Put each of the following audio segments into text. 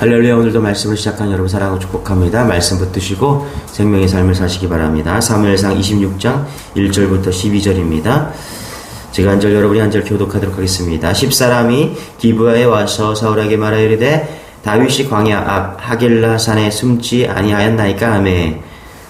할렐루야. 오늘도 말씀을 시작한 여러분 사랑하고 축복합니다. 말씀 붙드시고 생명의 삶을 사시기 바랍니다. 사무엘상 26장 1절부터 12절입니다. 제가 한 절 여러분이 한 절 교독하도록 하겠습니다. 10사람이 기브아에 와서 사울에게 말하여 이르되 다윗이 광야 앞 하길라 산에 숨지 아니하였나이까 하매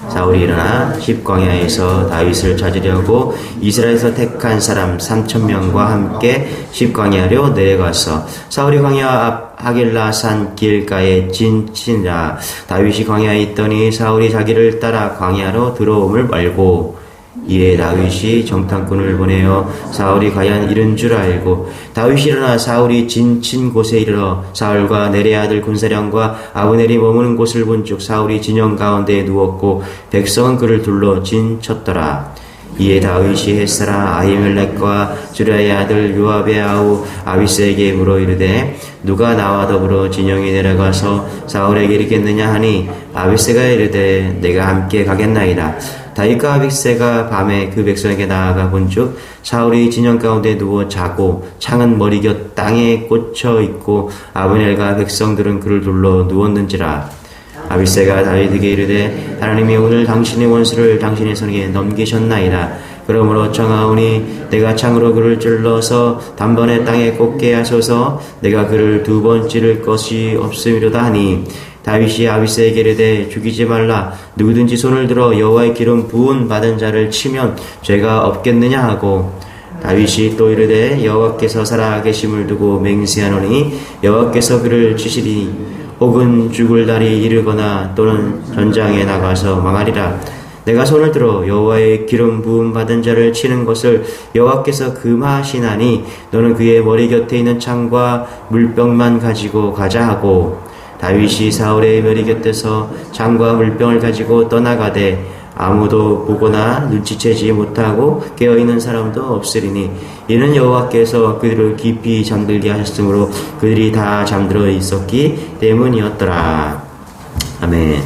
사울이 일어나 십광야에서 다윗을 찾으려고 이스라엘에서 택한 사람 3,000명과 함께 십광야로 내려가서 사울이 광야 앞 하길라 산 길가에 진치니라. 다윗이 광야에 있더니 사울이 자기를 따라 광야로 들어옴을 말고 이에 다윗이 정탐꾼을 보내어 사울이 과연 이른 줄 알고 다윗이 일어나 사울이 진친 곳에 이르러 사울과 내레 아들 군사령과 아브넬이 머무는 곳을 본즉 사울이 진영 가운데에 누웠고 백성은 그를 둘러 진쳤더라. 이에 다윗이 햇사라 아히멜렉과 주랴의 아들 요압의 아우 아비스에게 물어 이르되 누가 나와 더불어 진영에 내려가서 사울에게 이르겠느냐 하니 아비스가 이르되 내가 함께 가겠나이다. 다윗과 아비스가 밤에 그 백성에게 나아가 본즉 사울이 진영 가운데 누워 자고 창은 머리곁 땅에 꽂혀 있고 아브넬과 백성들은 그를 둘러 누웠는지라. 아비스가 다윗에게 이르되 하나님이 오늘 당신의 원수를 당신의 손에 넘기셨나이다. 그러므로 청하오니 내가 창으로 그를 찔러서 단번에 땅에 꽂게 하소서. 내가 그를 두 번 찌를 것이 없음이로다 하니 다윗이 아비스에게 이르되 죽이지 말라. 누구든지 손을 들어 여호와의 기름 부은 받은 자를 치면 죄가 없겠느냐 하고 다윗이 또 이르되 여호와께서 살아계심을 두고 맹세하노니 여호와께서 그를 치시리니 혹은 죽을 날이 이르거나 또는 전장에 나가서 망하리라. 내가 손을 들어 여호와의 기름 부음 받은 자를 치는 것을 여호와께서 금하시나니 너는 그의 머리 곁에 있는 창과 물병만 가지고 가자 하고 다윗이 사울의 머리 곁에서 창과 물병을 가지고 떠나가되 아무도 보거나 눈치채지 못하고 깨어있는 사람도 없으리니 이는 여호와께서 그들을 깊이 잠들게 하셨으므로 그들이 다 잠들어 있었기 때문이었더라. 아멘.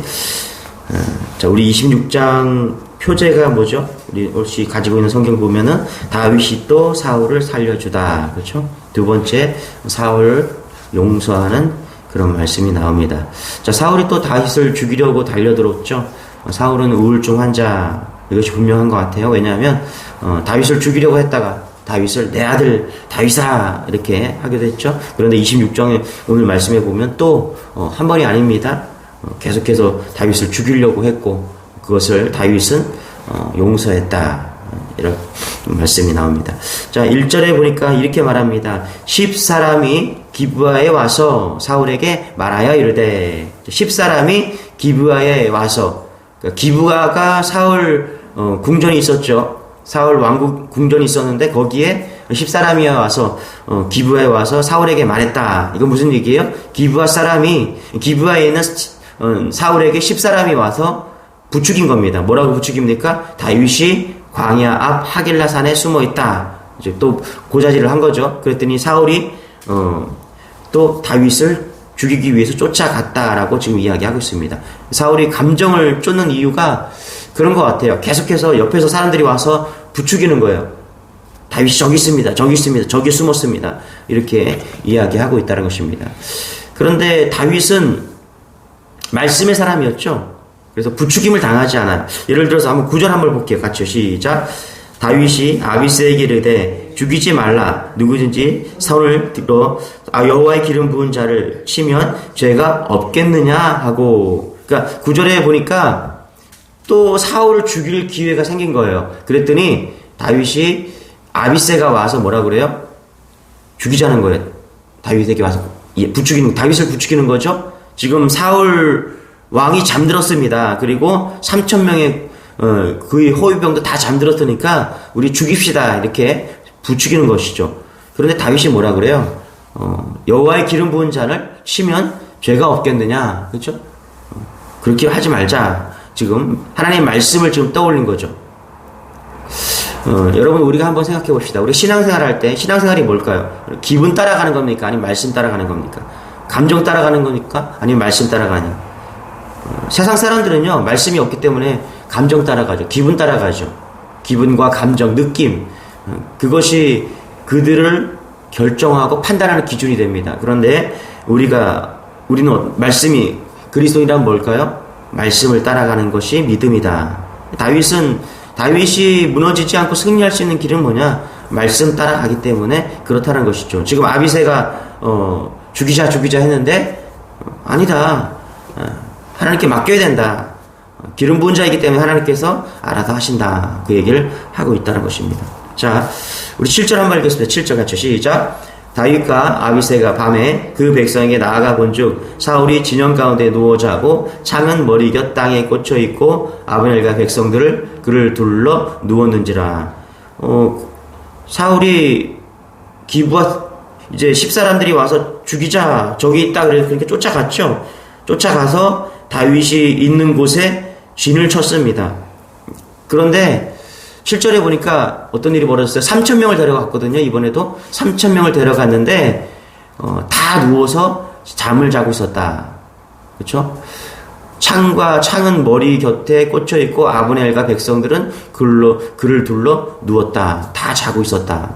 자, 우리 26장 표제가 뭐죠? 우리 혹시 가지고 있는 성경 보면은 다윗이 또 사울을 살려주다. 그렇죠? 두 번째, 사울을 용서하는 그런 말씀이 나옵니다. 자, 사울이 또 다윗을 죽이려고 달려들었죠. 사울은 우울증 환자, 이것이 분명한 것 같아요. 왜냐하면 다윗을 죽이려고 했다가 다윗을 내 아들 다윗아 이렇게 하게 됐죠. 그런데 26장에 오늘 말씀해 보면 또 한 번이 아닙니다. 계속해서 다윗을 죽이려고 했고 그것을 다윗은 용서했다. 이런 말씀이 나옵니다. 자, 1절에 보니까 이렇게 말합니다. 10사람이 기브아에 와서 사울에게 말하여 이르되 10사람이 기브아에 와서 기브아가 사울 궁전이 있었죠. 사울 왕국 궁전이 있었는데 거기에 10사람이 와서 기브아에 와서 사울에게 말했다. 이건 무슨 얘기예요? 기브아 사람이 기브아에 있는 사울에게 10사람이 와서 부추긴 겁니다. 뭐라고 부추깁니까? 다윗이 광야 앞 하길라 산에 숨어 있다. 이제 또 고자질을 한 거죠. 그랬더니 사울이 또 다윗을 죽이기 위해서 쫓아갔다라고 지금 이야기하고 있습니다. 사울이 감정을 쫓는 이유가 그런 것 같아요. 계속해서 옆에서 사람들이 와서 부추기는 거예요. 다윗이 저기 있습니다. 저기 있습니다. 저기 숨었습니다. 이렇게 이야기하고 있다는 것입니다. 그런데 다윗은 말씀의 사람이었죠. 그래서 부추김을 당하지 않아요. 예를 들어서 한번 9절 한번 볼게요. 같이요. 시작. 다윗이 아비스에게 이르되 죽이지 말라. 누구든지 손을 들어 여호와의 기름 부은 자를 치면 죄가 없겠느냐 하고. 그러니까 9절에 보니까 또 사울을 죽일 기회가 생긴 거예요. 그랬더니 다윗이 아비스가 와서 뭐라 그래요? 죽이자는 거예요. 다윗에게 와서 다윗을 부추기는 거죠. 지금 사울 왕이 잠들었습니다. 그리고 3,000명의 그의 호위병도 다 잠들었으니까 우리 죽입시다. 이렇게 부추기는 것이죠. 그런데 다윗이 뭐라 그래요? 여호와의 기름 부은 자를 치면 죄가 없겠느냐. 그렇죠? 그렇게 하지 말자. 지금 하나님의 말씀을 지금 떠올린 거죠. 여러분 우리가 한번 생각해 봅시다. 우리 신앙생활 할 때 신앙생활이 뭘까요? 기분 따라가는 겁니까? 아니면 말씀 따라가는 겁니까? 감정 따라가는 겁니까? 아니면 말씀 따라가는? 세상 사람들은요 말씀이 없기 때문에 감정 따라가죠. 기분 따라가죠. 기분과 감정, 느낌, 그것이 그들을 결정하고 판단하는 기준이 됩니다. 그런데 우리가 우리는 말씀이 그리스도인이란 뭘까요? 말씀을 따라가는 것이 믿음이다. 다윗이 무너지지 않고 승리할 수 있는 길은 뭐냐? 말씀 따라가기 때문에 그렇다는 것이죠. 지금 아비새가 죽이자 했는데 아니다. 하나님께 맡겨야 된다. 기름 부은 자이기 때문에 하나님께서 알아서 하신다. 그 얘기를 하고 있다는 것입니다. 자, 우리 7절 한번 읽겠습니다. 7절 같이 시작. 다윗과 아비새가 밤에 그 백성에게 나아가 본즉 사울이 진영 가운데 누워 자고 창은 머리 곁 땅에 꽂혀 있고 아브넬과 백성들을 그를 둘러 누웠는지라. 사울이 이제 10사람들이 와서 죽이자, 저기 있다 그래서 그렇게 쫓아갔죠. 쫓아가서 다윗이 있는 곳에 진을 쳤습니다. 그런데 7절에 보니까 어떤 일이 벌어졌어요. 3,000명을 데려갔거든요. 이번에도 3,000명을 데려갔는데 다 누워서 잠을 자고 있었다. 그렇죠? 창은 머리 곁에 꽂혀 있고 아브넬과 백성들은 그를 둘러 누웠다. 다 자고 있었다.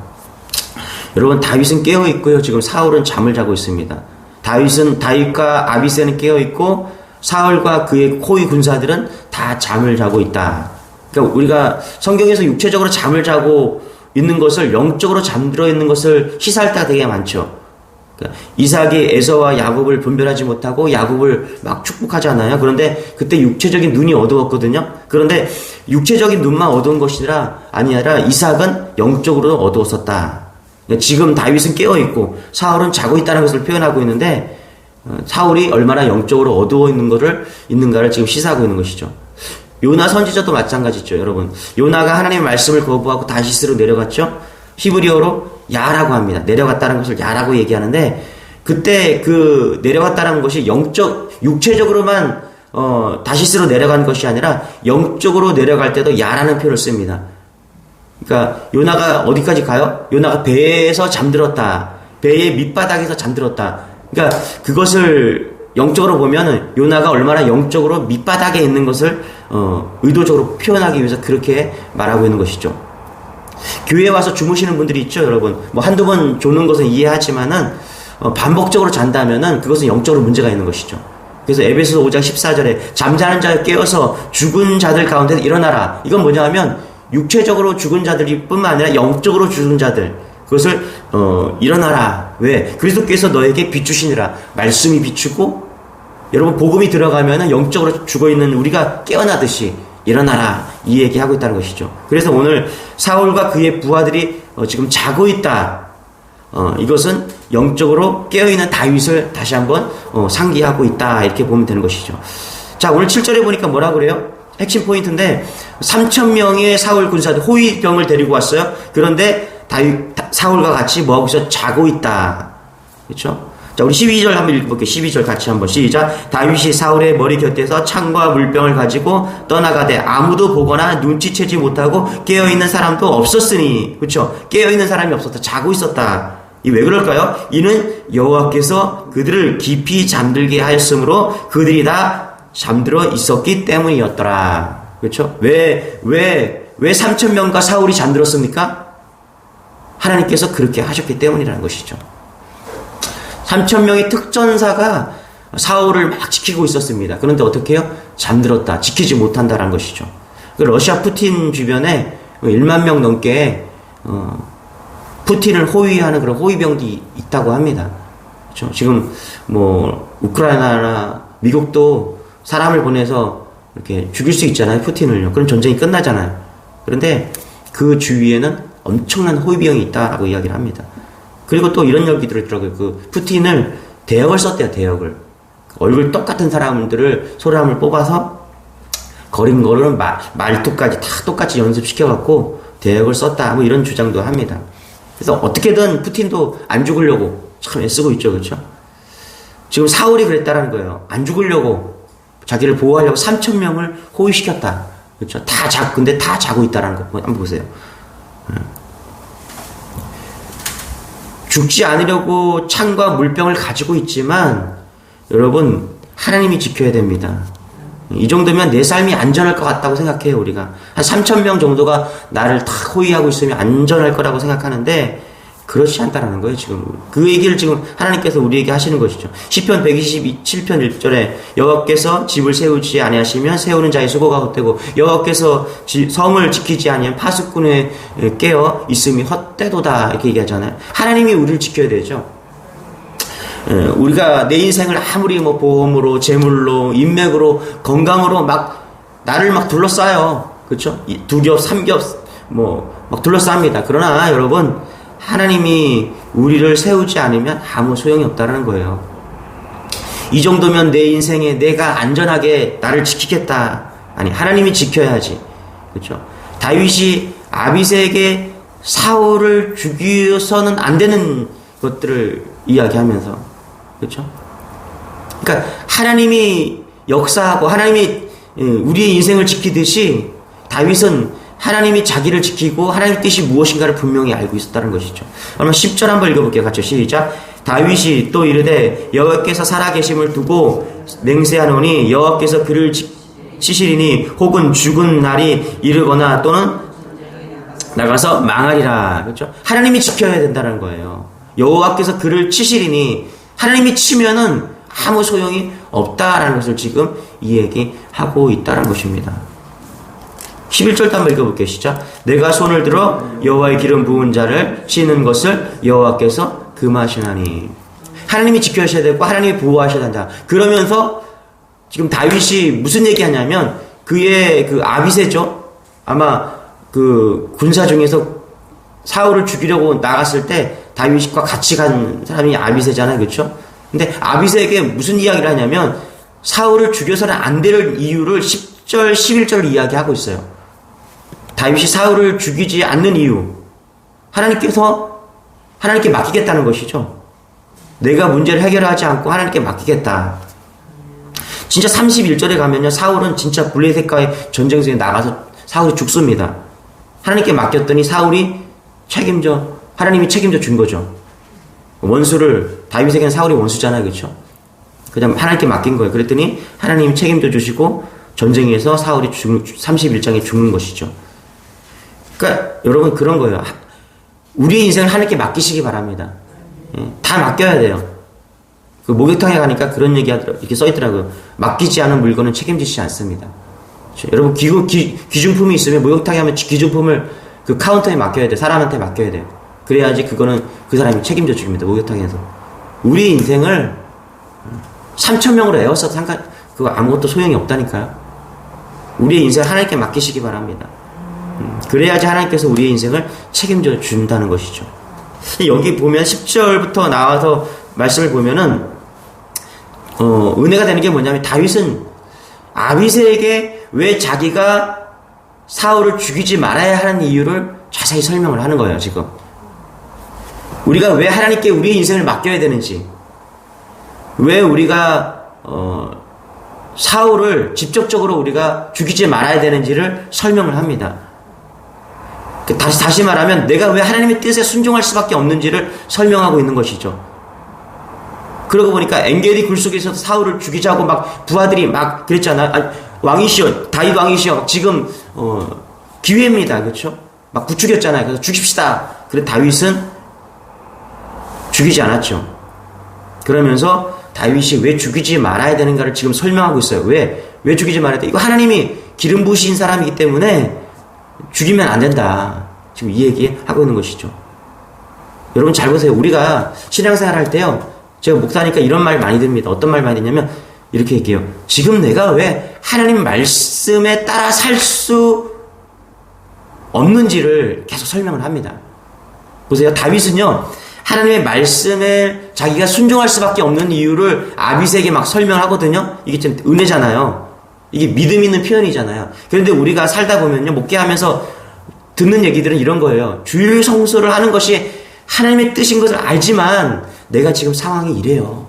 여러분, 다윗은 깨어 있고요. 지금 사울은 잠을 자고 있습니다. 다윗과 아비새는 깨어 있고 사울과 그의 호위 군사들은 다 잠을 자고 있다. 그러니까 우리가 성경에서 육체적으로 잠을 자고 있는 것을, 영적으로 잠들어 있는 것을 시사할 때가 되게 많죠. 그러니까 이삭이 에서와 야곱을 분별하지 못하고 야곱을 막 축복하잖아요. 그런데 그때 육체적인 눈이 어두웠거든요. 그런데 육체적인 눈만 어두운 것이 아니라 이삭은 영적으로 어두웠었다. 그러니까 지금 다윗은 깨어 있고 사울은 자고 있다는 것을 표현하고 있는데 사울이 얼마나 영적으로 어두워 있는가를 지금 시사하고 있는 것이죠. 요나 선지자도 마찬가지죠, 여러분. 요나가 하나님의 말씀을 거부하고 다시스로 내려갔죠. 히브리어로 야라고 합니다. 내려갔다는 것을 야라고 얘기하는데, 그때 그 내려갔다는 것이 육체적으로만 다시스로 내려간 것이 아니라 영적으로 내려갈 때도 야라는 표현을 씁니다. 그러니까 요나가 어디까지 가요? 요나가 배에서 잠들었다. 배의 밑바닥에서 잠들었다. 그러니까 그것을 영적으로 보면은 요나가 얼마나 영적으로 밑바닥에 있는 것을 의도적으로 표현하기 위해서 그렇게 말하고 있는 것이죠. 교회에 와서 주무시는 분들이 있죠, 여러분. 뭐 한두 번 조는 것은 이해하지만은 반복적으로 잔다면은 그것은 영적으로 문제가 있는 것이죠. 그래서 에베소서 5장 14절에 잠자는 자를 깨워서 죽은 자들 가운데 일어나라. 이건 뭐냐 하면 육체적으로 죽은 자들이 뿐만 아니라 영적으로 죽은 자들, 그것을 일어나라. 왜? 그리스도께서 너에게 비추시니라. 말씀이 비추고, 여러분 복음이 들어가면은 영적으로 죽어있는 우리가 깨어나듯이 일어나라. 이 얘기하고 있다는 것이죠. 그래서 오늘 사울과 그의 부하들이 지금 자고 있다. 이것은 영적으로 깨어있는 다윗을 다시 한번 상기하고 있다. 이렇게 보면 되는 것이죠. 자, 오늘 7절에 보니까 뭐라 그래요? 핵심 포인트인데 3,000명의 사울 군사들 호위병을 데리고 왔어요. 그런데 사울과 같이 뭐하고 있어? 자고 있다. 그렇죠? 자, 우리 12절 한번 읽어볼게요. 12절 같이 한번 시작. 다윗이 사울의 머리 곁에서 창과 물병을 가지고 떠나가되 아무도 보거나 눈치채지 못하고 깨어있는 사람도 없었으니. 그렇죠? 깨어있는 사람이 없었다. 자고 있었다. 이 왜 그럴까요? 이는 여호와께서 그들을 깊이 잠들게 하였으므로 그들이 다 잠들어 있었기 때문이었더라. 그렇죠? 왜 3,000명과 사울이 잠들었습니까? 하나님께서 그렇게 하셨기 때문이라는 것이죠. 3,000명의 특전사가 사울을 막 지키고 있었습니다. 그런데 어떻게 해요? 잠들었다. 지키지 못한다라는 것이죠. 러시아 푸틴 주변에 1만 명 넘게 푸틴을 호위하는 그런 호위병이 있다고 합니다. 그렇죠? 지금 뭐 우크라이나나 미국도 사람을 보내서 이렇게 죽일 수 있잖아요. 푸틴을요. 그럼 전쟁이 끝나잖아요. 그런데 그 주위에는 엄청난 호위병이 있다라고 이야기를 합니다. 그리고 또 이런 얘기 들었더라고요. 그 푸틴을 대역을 썼대요. 대역을. 얼굴 똑같은 사람을 뽑아서 걸음걸음 말투까지 다 똑같이 연습시켜갖고 대역을 썼다. 뭐 이런 주장도 합니다. 그래서 어떻게든 푸틴도 안 죽으려고 참 애쓰고 있죠. 그렇죠? 지금 사울이 그랬다라는 거예요. 안 죽으려고 자기를 보호하려고 3,000명을 호위시켰다. 그렇죠? 근데 다 자고 있다라는 거 한번 보세요. 죽지 않으려고 창과 물병을 가지고 있지만 여러분 하나님이 지켜야 됩니다. 이 정도면 내 삶이 안전할 것 같다고 생각해요. 우리가 한 3,000명 정도가 나를 다 호위하고 있으면 안전할 거라고 생각하는데 그렇지 않다라는 거예요, 지금. 그 얘기를 지금 하나님께서 우리에게 하시는 것이죠. 시편 127편 1절에 여호와께서 집을 세우지 아니하시면 세우는 자의 수고가 헛되고 여호와께서 성을 지키지 아니하면 파수꾼에 깨어 있음이 헛되도다 이렇게 얘기하잖아요. 하나님이 우리를 지켜야 되죠. 우리가 내 인생을 아무리 뭐 보험으로, 재물로, 인맥으로, 건강으로 막 나를 막 둘러싸요. 그렇죠? 두 겹, 삼 겹, 막 둘러쌉니다. 그러나 여러분, 하나님이 우리를 세우지 않으면 아무 소용이 없다는 거예요. 이 정도면 내 인생에 내가 안전하게 나를 지키겠다. 아니, 하나님이 지켜야지. 그렇죠? 다윗이 아비새에게 사울을 죽여서는 안 되는 것들을 이야기하면서, 그렇죠? 그러니까 하나님이 역사하고 하나님이 우리의 인생을 지키듯이 다윗은 하나님이 자기를 지키고 하나님의 뜻이 무엇인가를 분명히 알고 있었다는 것이죠. 그러면 10절 한번 읽어볼게요. 같이 시작. 다윗이 또 이르되 여호와께서 살아계심을 두고 맹세하노니 여호와께서 그를 치시리니 혹은 죽은 날이 이르거나 또는 나가서 망하리라. 그렇죠? 하나님이 지켜야 된다는 거예요. 여호와께서 그를 치시리니 하나님이 치면은 아무 소용이 없다라는 것을 지금 이 얘기하고 있다는 것입니다. 11절도 한번 읽어볼게요. 시작. 내가 손을 들어 여호와의 기름 부은 자를 치는 것을 여호와께서 금하시나니. 하나님이 지켜주셔야 되고 하나님이 보호하셔야 된다. 그러면서 지금 다윗이 무슨 얘기하냐면 그의 그 아비새죠. 아마 그 군사 중에서 사울을 죽이려고 나갔을 때 다윗과 같이 간 사람이 아비새잖아요. 그렇죠? 근데 아비새에게 무슨 이야기를 하냐면 사울을 죽여서는 안 될 이유를 10절, 11절을 이야기하고 있어요. 다윗이 사울을 죽이지 않는 이유, 하나님께 맡기겠다는 것이죠. 내가 문제를 해결하지 않고 하나님께 맡기겠다. 진짜 31절에 가면요, 사울은 진짜 블레셋과의 전쟁에 나가서 사울이 죽습니다. 하나님께 맡겼더니 하나님이 책임져 준 거죠. 원수를, 다윗에게는 사울이 원수잖아요. 그렇죠? 그냥 하나님께 맡긴 거예요. 그랬더니 하나님이 책임져 주시고 전쟁에서 사울이 31장에 죽는 것이죠. 그러니까 여러분 그런 거예요. 우리의 인생을 하나님께 맡기시기 바랍니다. 다 맡겨야 돼요. 그 목욕탕에 가니까 그런 얘기 이렇게 써있더라고요. 맡기지 않은 물건은 책임지지 않습니다. 그렇죠? 여러분 귀중품이 있으면 목욕탕에 하면 귀중품을 그 카운터에 맡겨야 돼요. 사람한테 맡겨야 돼요. 그래야지 그거는 그 사람이 책임져 줍니다. 목욕탕에서. 우리의 인생을 3,000명으로 에워싸도 그거 아무것도 소용이 없다니까요. 우리의 인생을 하나님께 맡기시기 바랍니다. 그래야지 하나님께서 우리의 인생을 책임져 준다는 것이죠. 여기 보면 10절부터 나와서 말씀을 보면은 은혜가 되는 게 뭐냐면 다윗은 아비새에게 왜 자기가 사울을 죽이지 말아야 하는 이유를 자세히 설명을 하는 거예요. 지금 우리가 왜 하나님께 우리의 인생을 맡겨야 되는지, 왜 우리가 사울을 직접적으로 우리가 죽이지 말아야 되는지를 설명을 합니다. 다시 말하면 내가 왜 하나님의 뜻에 순종할 수밖에 없는지를 설명하고 있는 것이죠. 그러고 보니까 엔게디 굴 속에서도 사울을 죽이자고 막 부하들이 막 그랬잖아. 왕이시여, 다윗 왕이시여, 지금 기회입니다. 그렇죠? 막 부추겼잖아요. 그래서 죽입시다. 그래 다윗은 죽이지 않았죠. 그러면서 다윗이 왜 죽이지 말아야 되는가를 지금 설명하고 있어요. 왜 죽이지 말아야 돼? 이거 하나님이 기름 부으신 사람이기 때문에 죽이면 안 된다. 지금 이 얘기하고 있는 것이죠. 여러분 잘 보세요. 우리가 신앙생활 할 때요, 제가 목사니까 이런 말 많이 듭니다. 어떤 말 많이 듣냐면 이렇게 얘기해요. 지금 내가 왜 하나님 말씀에 따라 살 수 없는지를 계속 설명을 합니다. 보세요. 다윗은요, 하나님의 말씀에 자기가 순종할 수밖에 없는 이유를 아비새에게 막 설명하거든요. 이게 좀 은혜잖아요. 이게 믿음 있는 표현이잖아요. 그런데 우리가 살다 보면요, 목회하면서 듣는 얘기들은 이런 거예요. 주일 성수를 하는 것이 하나님의 뜻인 것을 알지만 내가 지금 상황이 이래요.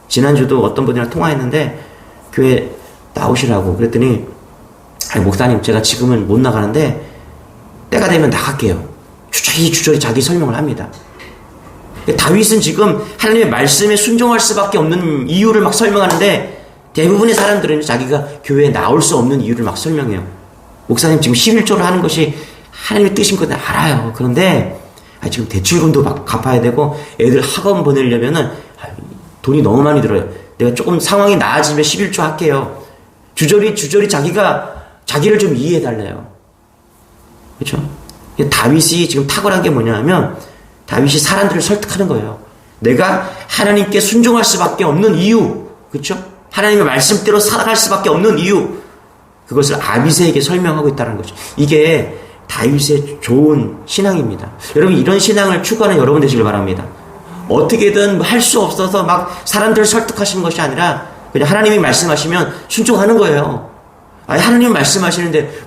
지난주도 어떤 분이랑 통화했는데 교회 나오시라고 그랬더니 목사님 제가 지금은 못 나가는데 때가 되면 나갈게요. 주저리 자기 설명을 합니다. 다윗은 지금 하나님의 말씀에 순종할 수밖에 없는 이유를 막 설명하는데 대부분의 사람들은 자기가 교회에 나올 수 없는 이유를 막 설명해요. 목사님 지금 11조를 하는 것이 하나님의 뜻인 건 알아요. 그런데 지금 대출금도 갚아야 되고 애들 학원 보내려면은 돈이 너무 많이 들어요. 내가 조금 상황이 나아지면 11조 할게요. 주저리 자기를 좀 이해해 달래요. 그렇죠? 다윗이 지금 탁월한 게 뭐냐면 다윗이 사람들을 설득하는 거예요. 내가 하나님께 순종할 수밖에 없는 이유, 그렇죠? 하나님의 말씀대로 살아갈 수밖에 없는 이유, 그것을 아비새에게 설명하고 있다는 거죠. 이게 다윗의 좋은 신앙입니다. 여러분, 이런 신앙을 추구하는 여러분 되시길 바랍니다. 어떻게든 할 수 없어서 막 사람들을 설득하시는 것이 아니라 그냥 하나님이 말씀하시면 순종하는 거예요. 하나님이 말씀하시는데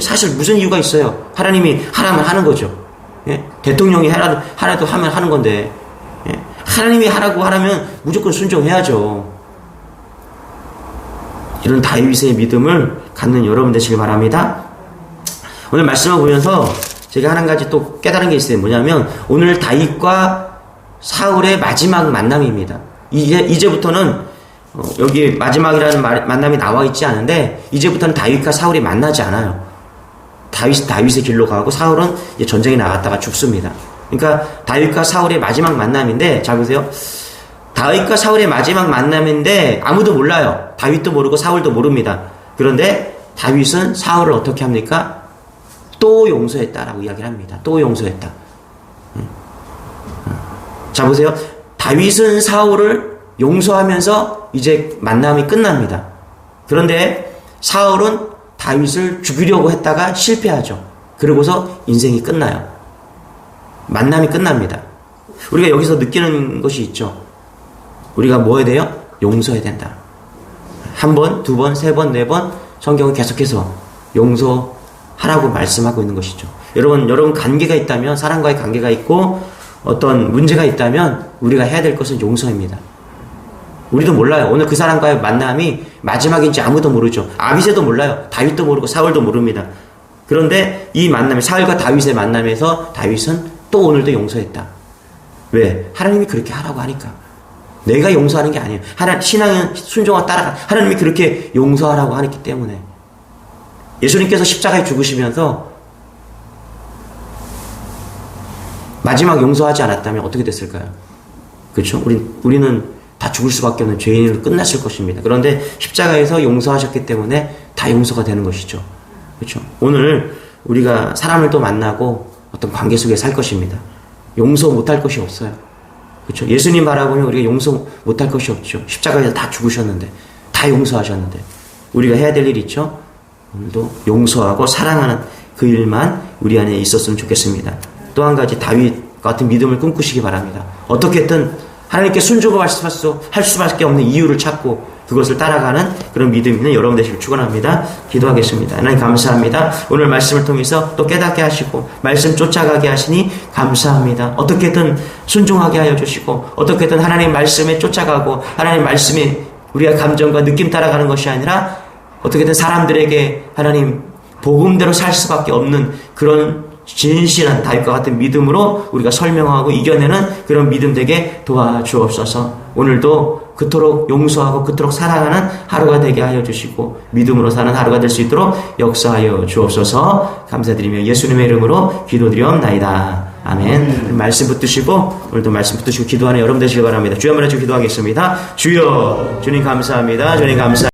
사실 무슨 이유가 있어요? 하나님이 하라면 하는 거죠. 예? 대통령이 하라도 하면 하는 건데, 예? 하나님이 하라고 하라면 무조건 순종해야죠. 이런 다윗의 믿음을 갖는 여러분 되시길 바랍니다. 오늘 말씀을 보면서 제가 한 가지 또 깨달은 게 있어요. 뭐냐면 오늘 다윗과 사울의 마지막 만남입니다. 이제부터는 여기 마지막이라는 만남이 나와 있지 않은데 이제부터는 다윗과 사울이 만나지 않아요. 다윗의 길로 가고 사울은 이제 전쟁에 나갔다가 죽습니다. 그러니까 다윗과 사울의 마지막 만남인데, 잘 보세요. 다윗과 사울의 마지막 만남인데 아무도 몰라요. 다윗도 모르고 사울도 모릅니다. 그런데 다윗은 사울을 어떻게 합니까? 또 용서했다라고 이야기를 합니다. 또 용서했다. 자, 보세요. 다윗은 사울을 용서하면서 이제 만남이 끝납니다. 그런데 사울은 다윗을 죽이려고 했다가 실패하죠. 그러고서 인생이 끝나요. 만남이 끝납니다. 우리가 여기서 느끼는 것이 있죠. 우리가 뭐 해야 돼요? 용서해야 된다. 한 번, 두 번, 세 번, 네 번 성경은 계속해서 용서하라고 말씀하고 있는 것이죠. 여러분 관계가 있다면, 사람과의 관계가 있고 어떤 문제가 있다면 우리가 해야 될 것은 용서입니다. 우리도 몰라요. 오늘 그 사람과의 만남이 마지막인지 아무도 모르죠. 아비새도 몰라요. 다윗도 모르고 사울도 모릅니다. 그런데 이 만남에, 사울과 다윗의 만남에서 다윗은 또 오늘도 용서했다. 왜? 하나님이 그렇게 하라고 하니까. 내가 용서하는 게 아니에요. 신앙은 순종과 따라가. 하나님이 그렇게 용서하라고 하기 때문에. 예수님께서 십자가에 죽으시면서 마지막 용서하지 않았다면 어떻게 됐을까요? 그렇죠? 우리는 다 죽을 수밖에 없는 죄인으로 끝났을 것입니다. 그런데 십자가에서 용서하셨기 때문에 다 용서가 되는 것이죠. 그렇죠? 오늘 우리가 사람을 또 만나고 어떤 관계 속에 살 것입니다. 용서 못할 것이 없어요. 그렇죠? 예수님 바라보면 우리가 용서 못할 것이 없죠. 십자가에서 다 죽으셨는데, 다 용서하셨는데, 우리가 해야 될 일이 있죠? 오늘도 용서하고 사랑하는 그 일만 우리 안에 있었으면 좋겠습니다. 또 한 가지, 다윗 같은 믿음을 꿈꾸시기 바랍니다. 어떻게든 하나님께 순종할 수밖에 없는 이유를 찾고 그것을 따라가는 그런 믿음이 있는 여러분 되시길 축원합니다. 기도하겠습니다. 하나님 감사합니다. 오늘 말씀을 통해서 또 깨닫게 하시고 말씀 쫓아가게 하시니 감사합니다. 어떻게든 순종하게 하여 주시고 어떻게든 하나님 말씀에 쫓아가고 하나님 말씀에 우리가 감정과 느낌 따라가는 것이 아니라 어떻게든 사람들에게 하나님 복음대로 살 수밖에 없는 그런 진실한 다윗과 같은 믿음으로 우리가 설명하고 이겨내는 그런 믿음 되게 도와주옵소서. 오늘도 그토록 용서하고 그토록 사랑하는 하루가 되게 하여 주시고 믿음으로 사는 하루가 될 수 있도록 역사하여 주옵소서. 감사드리며 예수님의 이름으로 기도드리옵나이다. 아멘. 말씀 붙드시고 오늘도 말씀 붙드시고 기도하는 여러분 되시길 바랍니다. 주여 한번 해주시고 기도하겠습니다. 주여, 주님 감사합니다. 주님 감사합니다.